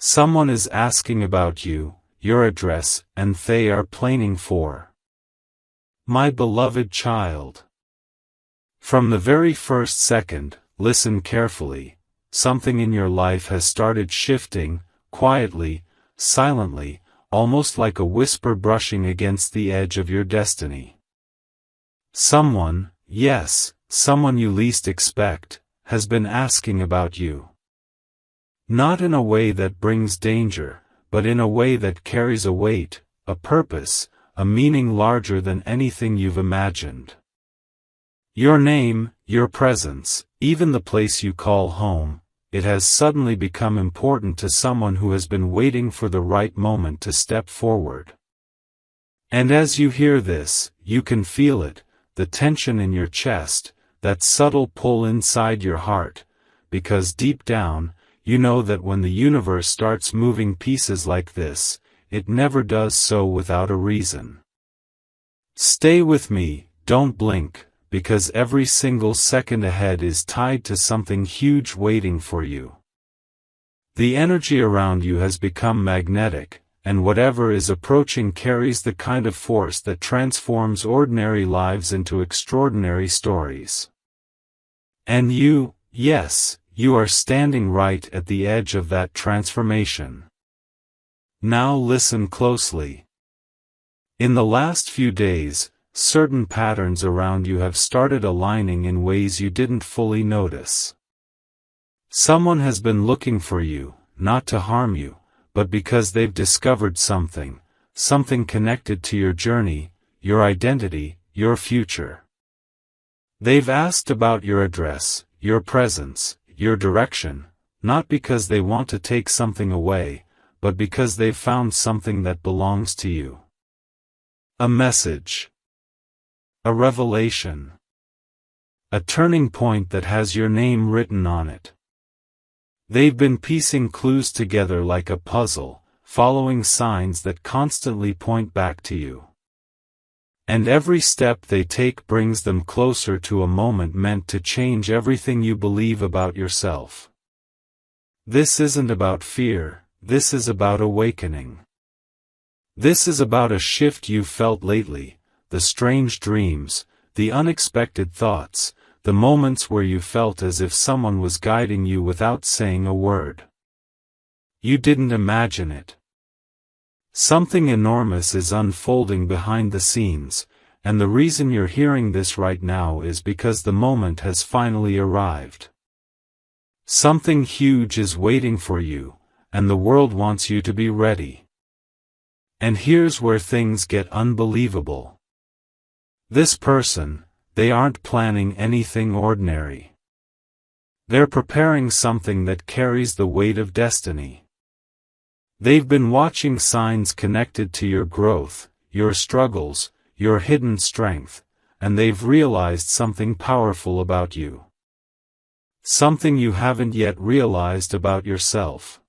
Someone is asking about you, your address, and they are planning for. My beloved child. From the very first second, listen carefully, something in your life has started shifting, quietly, silently, almost like a whisper brushing against the edge of your destiny. Someone, yes, someone you least expect, has been asking about you. Not in a way that brings danger, but in a way that carries a weight, a purpose, a meaning larger than anything you've imagined. Your name, your presence, even the place you call home, it has suddenly become important to someone who has been waiting for the right moment to step forward. And as you hear this, you can feel it, the tension in your chest, that subtle pull inside your heart, because deep down, you know that when the universe starts moving pieces like this, it never does so without a reason. Stay with me, don't blink, because every single second ahead is tied to something huge waiting for you. The energy around you has become magnetic, and whatever is approaching carries the kind of force that transforms ordinary lives into extraordinary stories. And you, yes, you are standing right at the edge of that transformation. Now listen closely. In the last few days, certain patterns around you have started aligning in ways you didn't fully notice. Someone has been looking for you, not to harm you, but because they've discovered something connected to your journey, your identity, your future. They've asked about your address, your presence, your direction, not because they want to take something away, but because they've found something that belongs to you. A message. A revelation. A turning point that has your name written on it. They've been piecing clues together like a puzzle, following signs that constantly point back to you. And every step they take brings them closer to a moment meant to change everything you believe about yourself. This isn't about fear, this is about awakening. This is about a shift you've felt lately, the strange dreams, the unexpected thoughts, the moments where you felt as if someone was guiding you without saying a word. You didn't imagine it. Something enormous is unfolding behind the scenes, and the reason you're hearing this right now is because the moment has finally arrived. Something huge is waiting for you, and the world wants you to be ready. And here's where things get unbelievable. This person, they aren't planning anything ordinary. They're preparing something that carries the weight of destiny. They've been watching signs connected to your growth, your struggles, your hidden strength, and they've realized something powerful about you. Something you haven't yet realized about yourself.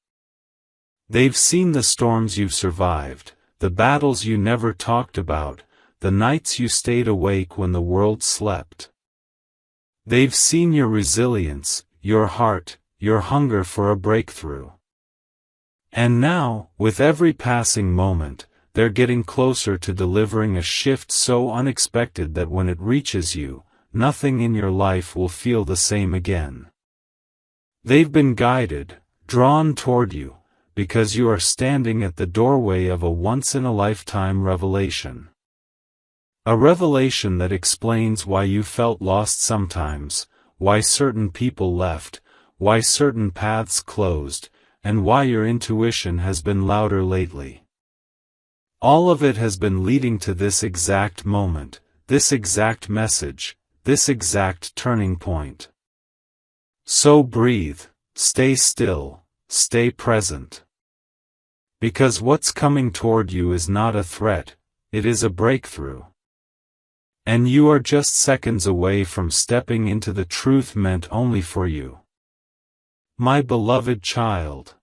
They've seen the storms you've survived, the battles you never talked about, the nights you stayed awake when the world slept. They've seen your resilience, your heart, your hunger for a breakthrough. And now, with every passing moment, they're getting closer to delivering a shift so unexpected that when it reaches you, nothing in your life will feel the same again. They've been guided, drawn toward you, because you are standing at the doorway of a once-in-a-lifetime revelation. A revelation that explains why you felt lost sometimes, why certain people left, why certain paths closed, and why your intuition has been louder lately. All of it has been leading to this exact moment, this exact message, this exact turning point. So breathe, stay still, stay present. Because what's coming toward you is not a threat, it is a breakthrough. And you are just seconds away from stepping into the truth meant only for you. My beloved child.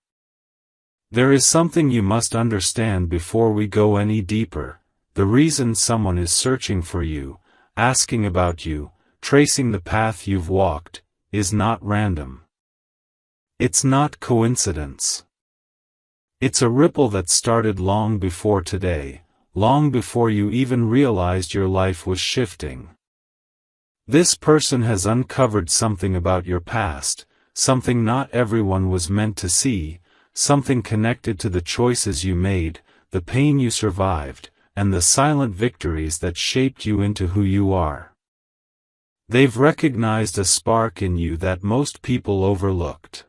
There is something you must understand before we go any deeper. The reason someone is searching for you, asking about you, tracing the path you've walked, is not random. It's not coincidence. It's a ripple that started long before today, long before you even realized your life was shifting. This person has uncovered something about your past, something not everyone was meant to see, something connected to the choices you made, the pain you survived, and the silent victories that shaped you into who you are. They've recognized a spark in you that most people overlooked.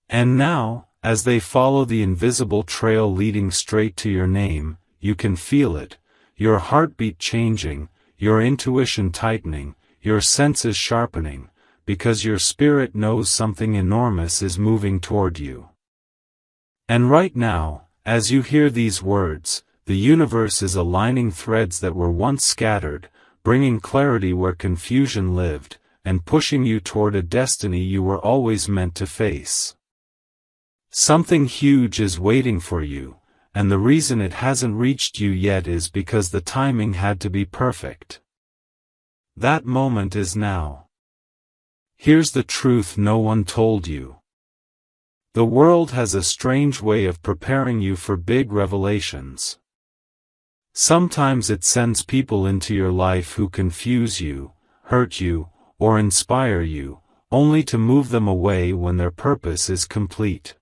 And now, as they follow the invisible trail leading straight to your name, you can feel it, your heartbeat changing, your intuition tightening, your senses sharpening, because your spirit knows something enormous is moving toward you. And right now, as you hear these words, the universe is aligning threads that were once scattered, bringing clarity where confusion lived, and pushing you toward a destiny you were always meant to face. Something huge is waiting for you, and the reason it hasn't reached you yet is because the timing had to be perfect. That moment is now. Here's the truth no one told you. The world has a strange way of preparing you for big revelations. Sometimes it sends people into your life who confuse you, hurt you, or inspire you, only to move them away when their purpose is complete.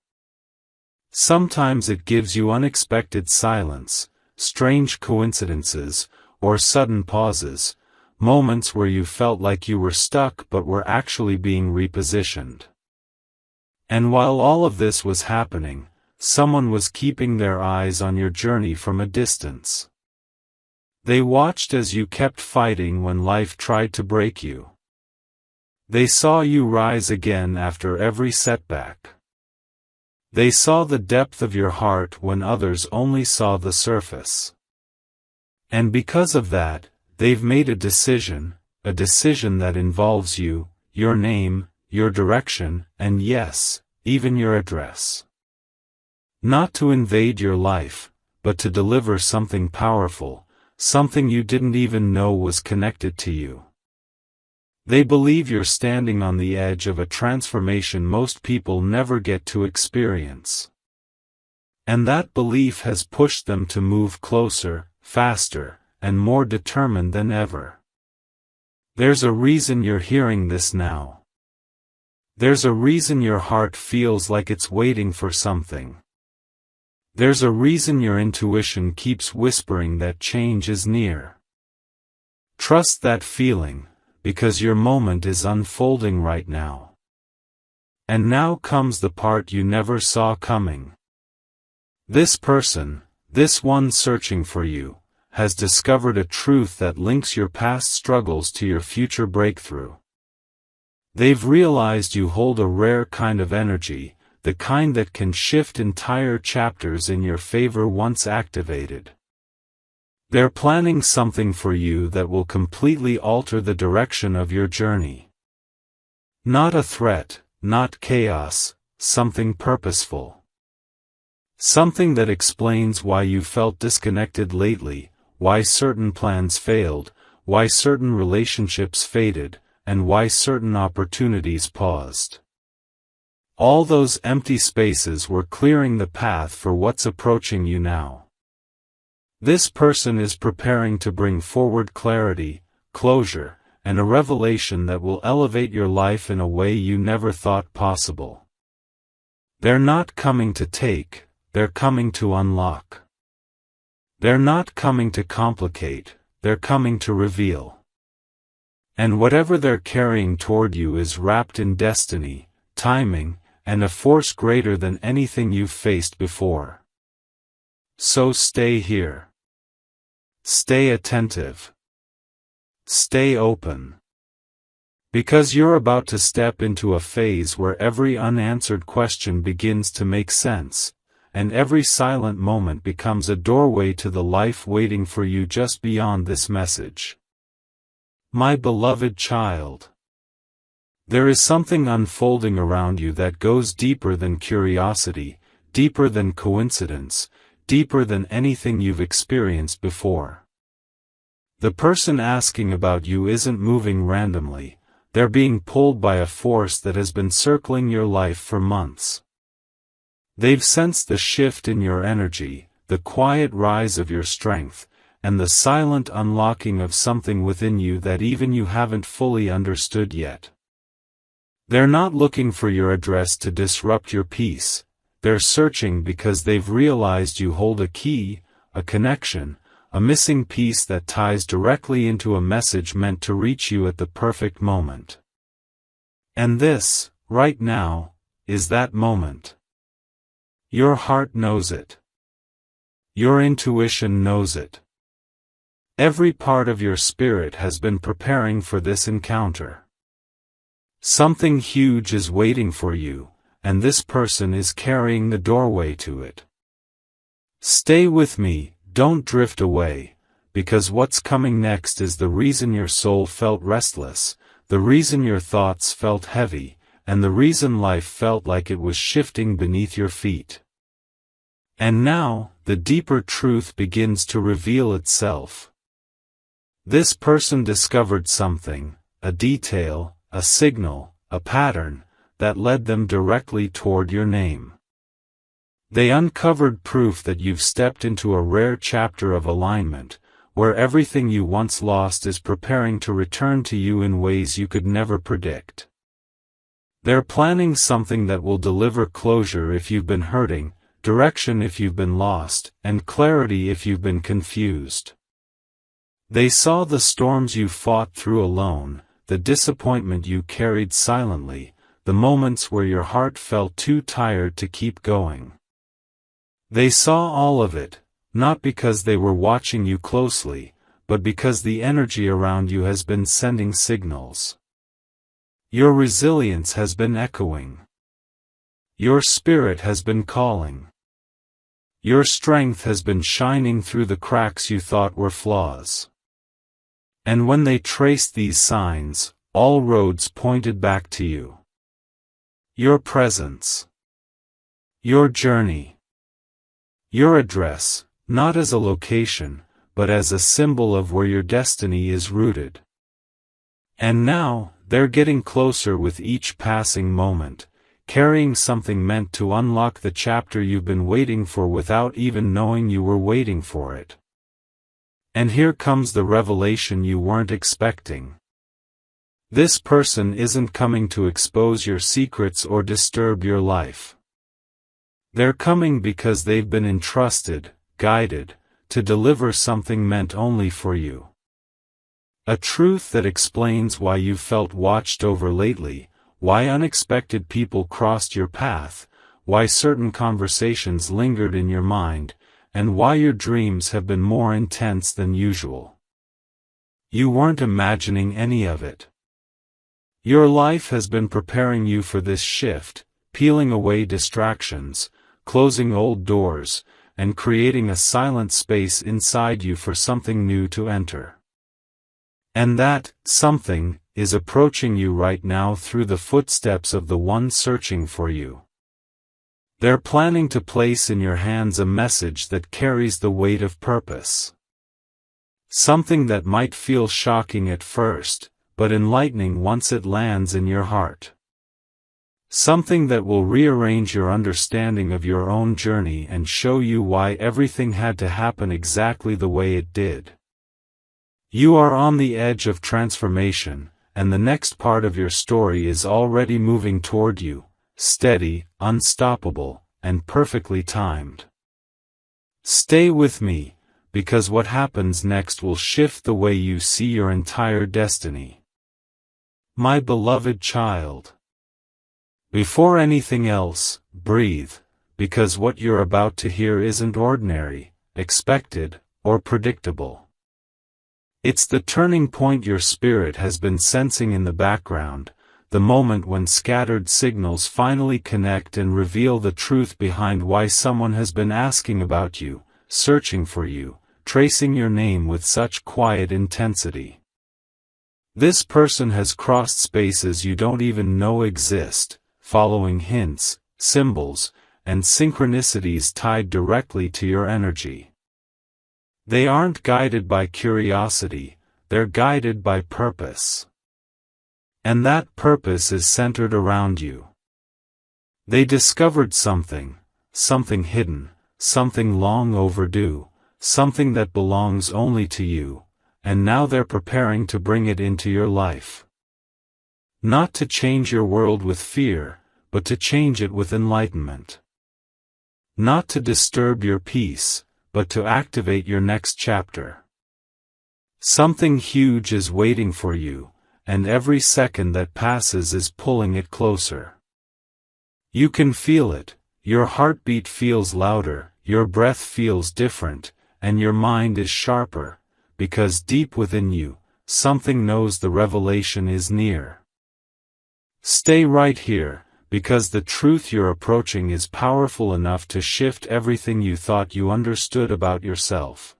Sometimes it gives you unexpected silence, strange coincidences, or sudden pauses, moments where you felt like you were stuck but were actually being repositioned. And while all of this was happening, someone was keeping their eyes on your journey from a distance. They watched as you kept fighting when life tried to break you. They saw you rise again after every setback. They saw the depth of your heart when others only saw the surface. And because of that, they've made a decision that involves you, your name, your direction, and yes, even your address. Not to invade your life, but to deliver something powerful, something you didn't even know was connected to you. They believe you're standing on the edge of a transformation most people never get to experience. And that belief has pushed them to move closer, faster, and more determined than ever. There's a reason you're hearing this now. There's a reason your heart feels like it's waiting for something. There's a reason your intuition keeps whispering that change is near. Trust that feeling, because your moment is unfolding right now. And now comes the part you never saw coming. This person, this one searching for you, has discovered a truth that links your past struggles to your future breakthrough. They've realized you hold a rare kind of energy, the kind that can shift entire chapters in your favor once activated. They're planning something for you that will completely alter the direction of your journey. Not a threat, not chaos, something purposeful. Something that explains why you felt disconnected lately, why certain plans failed, why certain relationships faded, and why certain opportunities paused. All those empty spaces were clearing the path for what's approaching you now. This person is preparing to bring forward clarity, closure, and a revelation that will elevate your life in a way you never thought possible. They're not coming to take, they're coming to unlock. They're not coming to complicate, they're coming to reveal. And whatever they're carrying toward you is wrapped in destiny, timing, and a force greater than anything you've faced before. So stay here. Stay attentive. Stay open. Because you're about to step into a phase where every unanswered question begins to make sense, and every silent moment becomes a doorway to the life waiting for you just beyond this message. My beloved child. There is something unfolding around you that goes deeper than curiosity, deeper than coincidence, deeper than anything you've experienced before. The person asking about you isn't moving randomly, they're being pulled by a force that has been circling your life for months. They've sensed the shift in your energy, the quiet rise of your strength, and the silent unlocking of something within you that even you haven't fully understood yet. They're not looking for your address to disrupt your peace. They're searching because they've realized you hold a key, a connection, a missing piece that ties directly into a message meant to reach you at the perfect moment. And this, right now, is that moment. Your heart knows it. Your intuition knows it. Every part of your spirit has been preparing for this encounter. Something huge is waiting for you, and this person is carrying the doorway to it. Stay with me, don't drift away, because what's coming next is the reason your soul felt restless, the reason your thoughts felt heavy, and the reason life felt like it was shifting beneath your feet. And now, the deeper truth begins to reveal itself. This person discovered something, a detail, a signal, a pattern, that led them directly toward your name. They uncovered proof that you've stepped into a rare chapter of alignment, where everything you once lost is preparing to return to you in ways you could never predict. They're planning something that will deliver closure if you've been hurting, direction if you've been lost, and clarity if you've been confused. They saw the storms you fought through alone, the disappointment you carried silently, the moments where your heart felt too tired to keep going. They saw all of it, not because they were watching you closely, but because the energy around you has been sending signals. Your resilience has been echoing. Your spirit has been calling. Your strength has been shining through the cracks you thought were flaws. And when they traced these signs, all roads pointed back to you. Your presence. Your journey. Your address, not as a location, but as a symbol of where your destiny is rooted. And now, they're getting closer with each passing moment, carrying something meant to unlock the chapter you've been waiting for without even knowing you were waiting for it. And here comes the revelation you weren't expecting. This person isn't coming to expose your secrets or disturb your life. They're coming because they've been entrusted, guided, to deliver something meant only for you. A truth that explains why you've felt watched over lately, why unexpected people crossed your path, why certain conversations lingered in your mind, and why your dreams have been more intense than usual. You weren't imagining any of it. Your life has been preparing you for this shift, peeling away distractions, closing old doors, and creating a silent space inside you for something new to enter. And that something is approaching you right now through the footsteps of the one searching for you. They're planning to place in your hands a message that carries the weight of purpose. Something that might feel shocking at first, but enlightening once it lands in your heart. Something that will rearrange your understanding of your own journey and show you why everything had to happen exactly the way it did. You are on the edge of transformation, and the next part of your story is already moving toward you. Steady, unstoppable, and perfectly timed. Stay with me, because what happens next will shift the way you see your entire destiny. My beloved child. Before anything else, breathe, because what you're about to hear isn't ordinary, expected, or predictable. It's the turning point your spirit has been sensing in the background, the moment when scattered signals finally connect and reveal the truth behind why someone has been asking about you, searching for you, tracing your name with such quiet intensity. This person has crossed spaces you don't even know exist, following hints, symbols, and synchronicities tied directly to your energy. They aren't guided by curiosity, they're guided by purpose. And that purpose is centered around you. They discovered something, something hidden, something long overdue, something that belongs only to you, and now they're preparing to bring it into your life. Not to change your world with fear, but to change it with enlightenment. Not to disturb your peace, but to activate your next chapter. Something huge is waiting for you, and every second that passes is pulling it closer. You can feel it, your heartbeat feels louder, your breath feels different, and your mind is sharper, because deep within you, something knows the revelation is near. Stay right here, because the truth you're approaching is powerful enough to shift everything you thought you understood about yourself.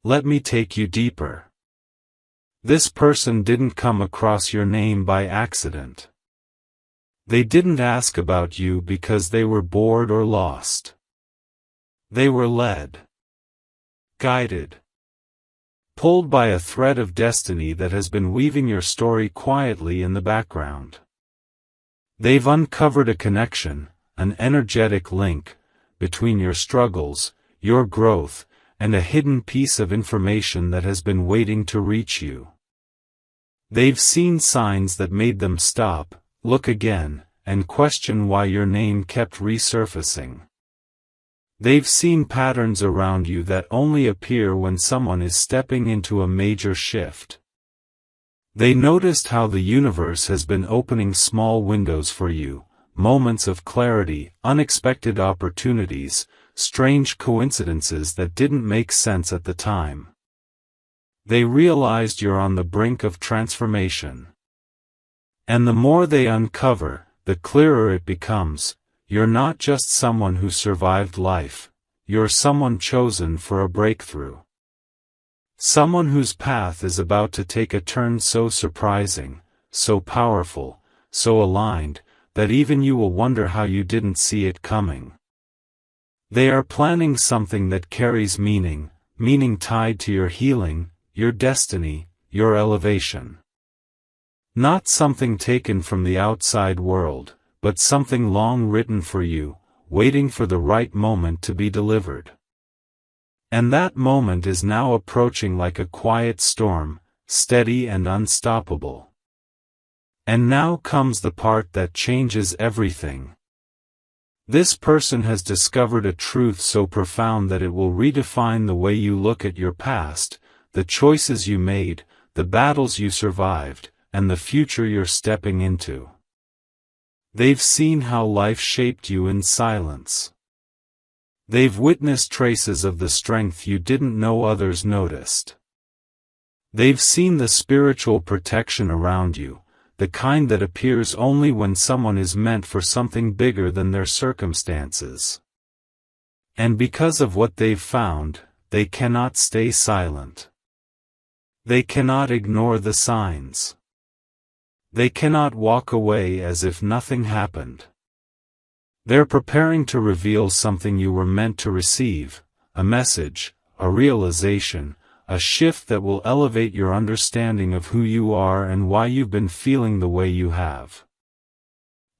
Let me take you deeper. This person didn't come across your name by accident. They didn't ask about you because they were bored or lost. They were led, guided, pulled by a thread of destiny that has been weaving your story quietly in the background. They've uncovered a connection, an energetic link, between your struggles, your growth, and a hidden piece of information that has been waiting to reach you. They've seen signs that made them stop, look again, and question why your name kept resurfacing. They've seen patterns around you that only appear when someone is stepping into a major shift. They noticed how the universe has been opening small windows for you, moments of clarity, unexpected opportunities, strange coincidences that didn't make sense at the time. They realized you're on the brink of transformation. And the more they uncover, the clearer it becomes. You're not just someone who survived life, you're someone chosen for a breakthrough. Someone whose path is about to take a turn so surprising, so powerful, so aligned, that even you will wonder how you didn't see it coming. They are planning something that carries meaning, meaning tied to your healing, your destiny, your elevation. Not something taken from the outside world, but something long written for you, waiting for the right moment to be delivered. And that moment is now approaching like a quiet storm, steady and unstoppable. And now comes the part that changes everything. This person has discovered a truth so profound that it will redefine the way you look at your past, the choices you made, the battles you survived, and the future you're stepping into. They've seen how life shaped you in silence. They've witnessed traces of the strength you didn't know others noticed. They've seen the spiritual protection around you, the kind that appears only when someone is meant for something bigger than their circumstances. And because of what they've found, they cannot stay silent. They cannot ignore the signs. They cannot walk away as if nothing happened. They're preparing to reveal something you were meant to receive, a message, a realization, a shift that will elevate your understanding of who you are and why you've been feeling the way you have.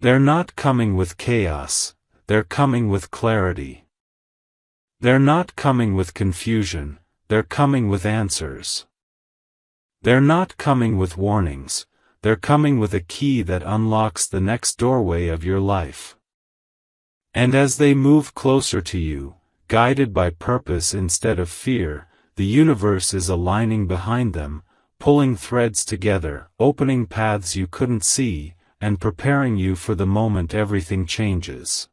They're not coming with chaos, they're coming with clarity. They're not coming with confusion, they're coming with answers. They're not coming with warnings, they're coming with a key that unlocks the next doorway of your life. And as they move closer to you, guided by purpose instead of fear, the universe is aligning behind them, pulling threads together, opening paths you couldn't see, and preparing you for the moment everything changes.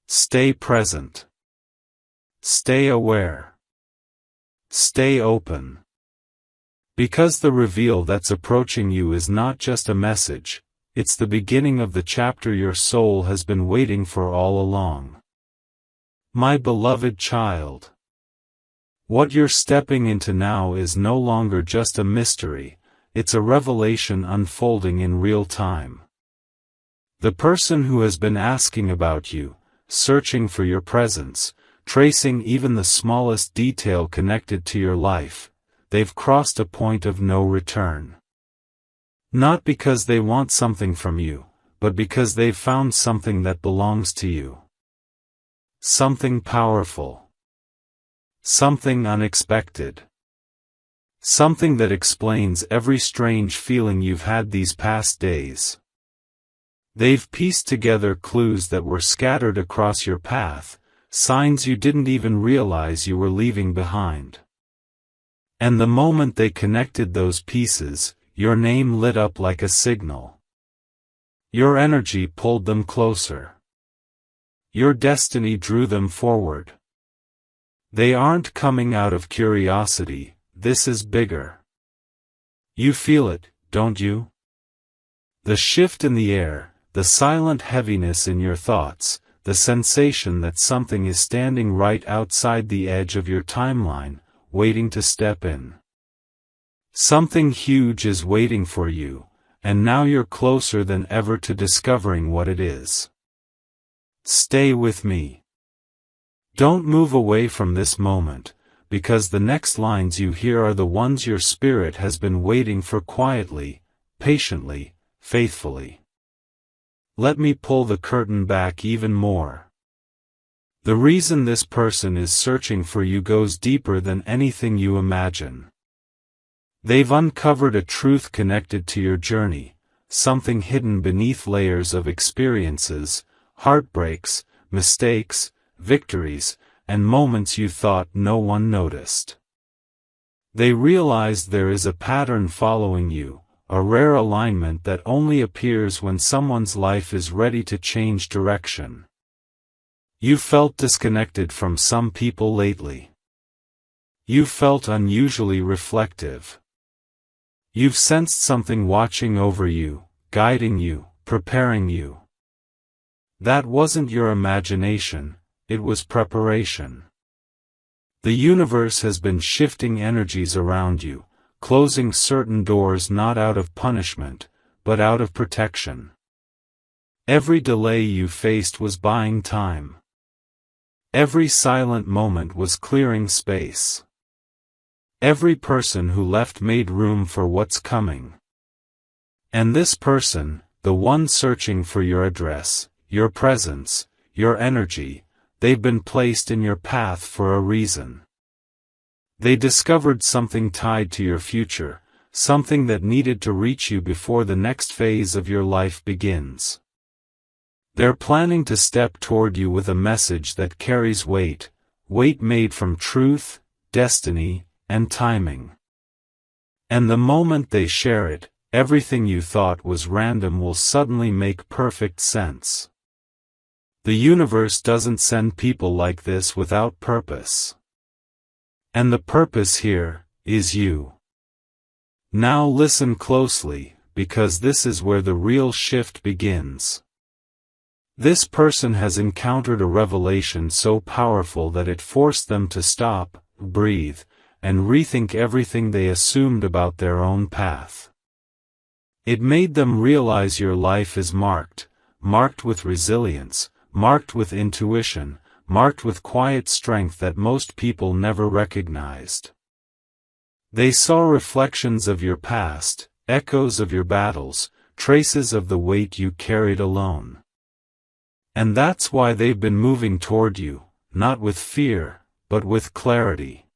Stay present. Stay aware. Stay open. Because the reveal that's approaching you is not just a message, it's the beginning of the chapter your soul has been waiting for all along. My beloved child. What you're stepping into now is no longer just a mystery, it's a revelation unfolding in real time. The person who has been asking about you, searching for your presence, tracing even the smallest detail connected to your life, they've crossed a point of no return. Not because they want something from you, but because they've found something that belongs to you. something powerful. Something unexpected. Something that explains every strange feeling you've had these past days. They've pieced together clues that were scattered across your path, signs you didn't even realize you were leaving behind. And the moment they connected those pieces, your name lit up like a signal. Your energy pulled them closer. Your destiny drew them forward. They aren't coming out of curiosity, this is bigger. You feel it, don't you? The shift in the air, the silent heaviness in your thoughts, the sensation that something is standing right outside the edge of your timeline, waiting to step in. Something huge is waiting for you, and now you're closer than ever to discovering what it is. Stay with me. Don't move away from this moment, because the next lines you hear are the ones your spirit has been waiting for quietly, patiently, faithfully. Let me pull the curtain back even more. The reason this person is searching for you goes deeper than anything you imagine. They've uncovered a truth connected to your journey, something hidden beneath layers of experiences, heartbreaks, mistakes, victories, and moments you thought no one noticed. They realized there is a pattern following you, a rare alignment that only appears when someone's life is ready to change direction. You felt disconnected from some people lately. You felt unusually reflective. You've sensed something watching over you, guiding you, preparing you. That wasn't your imagination, it was preparation. The universe has been shifting energies around you, closing certain doors not out of punishment, but out of protection. Every delay you faced was buying time. Every silent moment was clearing space. Every person who left made room for what's coming. And this person, the one searching for your address, your presence, your energy, they've been placed in your path for a reason. They discovered something tied to your future, something that needed to reach you before the next phase of your life begins. They're planning to step toward you with a message that carries weight made from truth, destiny, and timing. And the moment they share it, everything you thought was random will suddenly make perfect sense. The universe doesn't send people like this without purpose. And the purpose here is you. Now listen closely, because this is where the real shift begins. This person has encountered a revelation so powerful that it forced them to stop, breathe, and rethink everything they assumed about their own path. It made them realize your life is marked with resilience, marked with intuition, marked with quiet strength that most people never recognized. They saw reflections of your past, echoes of your battles, traces of the weight you carried alone. And that's why they've been moving toward you, not with fear, but with clarity.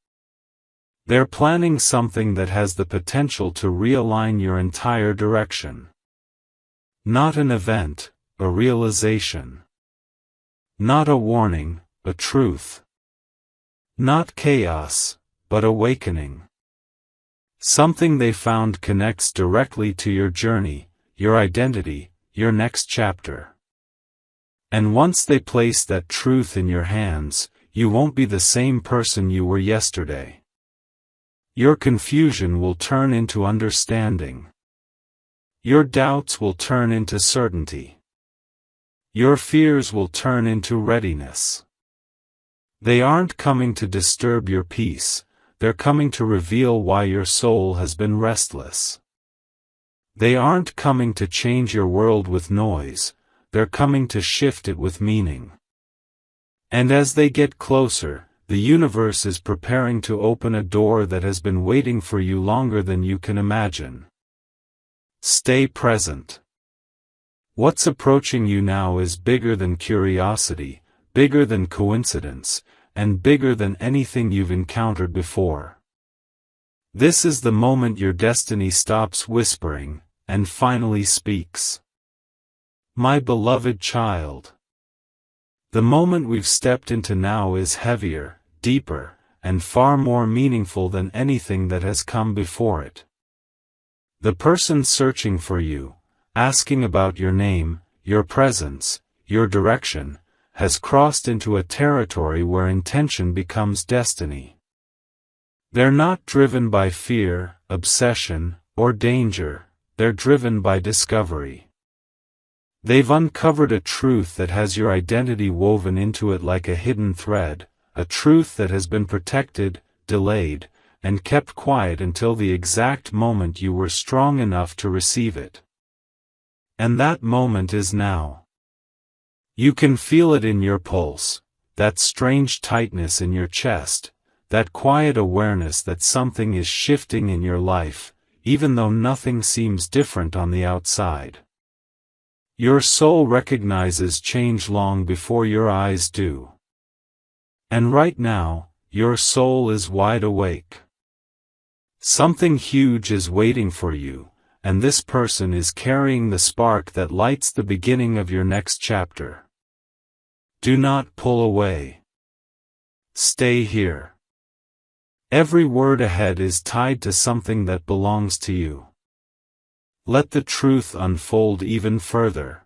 They're planning something that has the potential to realign your entire direction. Not an event, a realization. Not a warning, a truth. Not chaos, but awakening. Something they found connects directly to your journey, your identity, your next chapter. And once they place that truth in your hands, you won't be the same person you were yesterday. Your confusion will turn into understanding. Your doubts will turn into certainty. Your fears will turn into readiness. They aren't coming to disturb your peace, they're coming to reveal why your soul has been restless. They aren't coming to change your world with noise, they're coming to shift it with meaning. And as they get closer, the universe is preparing to open a door that has been waiting for you longer than you can imagine. Stay present. What's approaching you now is bigger than curiosity, bigger than coincidence, and bigger than anything you've encountered before. This is the moment your destiny stops whispering, and finally speaks. My beloved child. The moment we've stepped into now is heavier, deeper, and far more meaningful than anything that has come before it. The person searching for you, asking about your name, your presence, your direction, has crossed into a territory where intention becomes destiny. They're not driven by fear, obsession, or danger, they're driven by discovery. They've uncovered a truth that has your identity woven into it like a hidden thread, a truth that has been protected, delayed, and kept quiet until the exact moment you were strong enough to receive it. And that moment is now. You can feel it in your pulse, that strange tightness in your chest, that quiet awareness that something is shifting in your life, even though nothing seems different on the outside. Your soul recognizes change long before your eyes do. And right now, your soul is wide awake. Something huge is waiting for you, and this person is carrying the spark that lights the beginning of your next chapter. Do not pull away. Stay here. Every word ahead is tied to something that belongs to you. Let the truth unfold even further.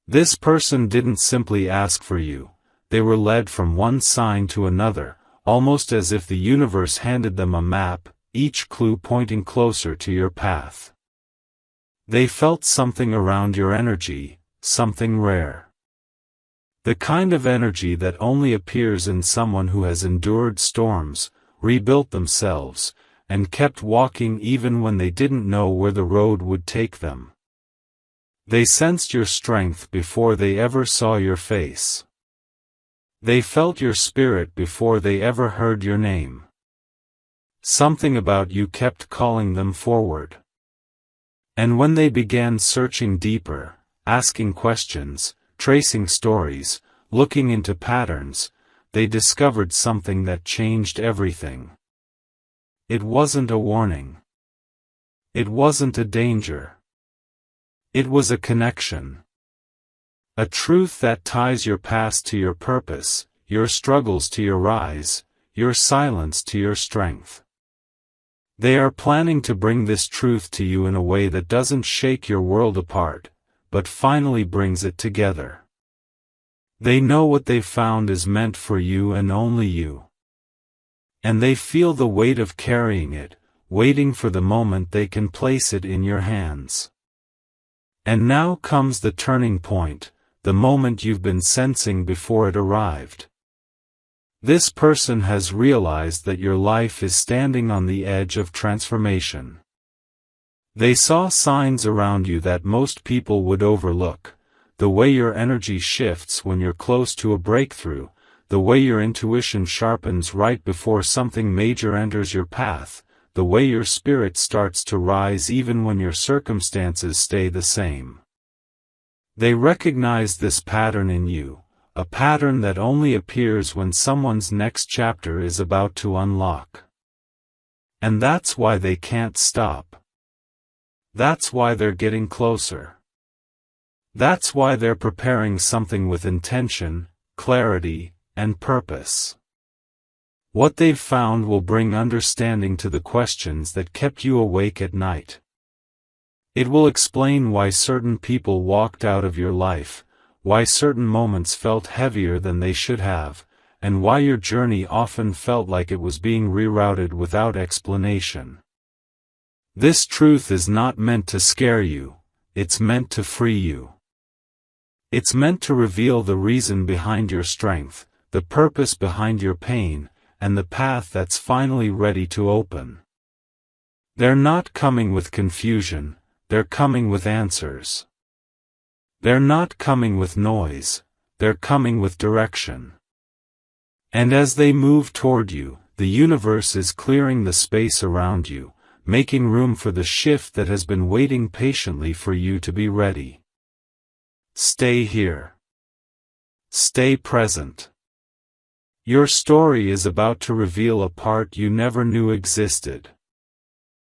This person didn't simply ask for you, they were led from one sign to another, almost as if the universe handed them a map, each clue pointing closer to your path. They felt something around your energy, something rare. The kind of energy that only appears in someone who has endured storms, rebuilt themselves, and kept walking even when they didn't know where the road would take them. They sensed your strength before they ever saw your face. They felt your spirit before they ever heard your name. Something about you kept calling them forward. And when they began searching deeper, asking questions, tracing stories, looking into patterns, they discovered something that changed everything. It wasn't a warning. It wasn't a danger. It was a connection. A truth that ties your past to your purpose, your struggles to your rise, your silence to your strength. They are planning to bring this truth to you in a way that doesn't shake your world apart, but finally brings it together. They know what they've found is meant for you and only you. And they feel the weight of carrying it, waiting for the moment they can place it in your hands. And now comes the turning point, the moment you've been sensing before it arrived. This person has realized that your life is standing on the edge of transformation. They saw signs around you that most people would overlook, the way your energy shifts when you're close to a breakthrough, the way your intuition sharpens right before something major enters your path, the way your spirit starts to rise even when your circumstances stay the same. They recognize this pattern in you, a pattern that only appears when someone's next chapter is about to unlock. And that's why they can't stop. That's why they're getting closer. That's why they're preparing something with intention, clarity, and purpose. What they've found will bring understanding to the questions that kept you awake at night. It will explain why certain people walked out of your life, why certain moments felt heavier than they should have, and why your journey often felt like it was being rerouted without explanation. This truth is not meant to scare you, it's meant to free you. It's meant to reveal the reason behind your strength, the purpose behind your pain, and the path that's finally ready to open. They're not coming with confusion, they're coming with answers. They're not coming with noise, they're coming with direction. And as they move toward you, the universe is clearing the space around you, making room for the shift that has been waiting patiently for you to be ready. Stay here. Stay present. Your story is about to reveal a part you never knew existed.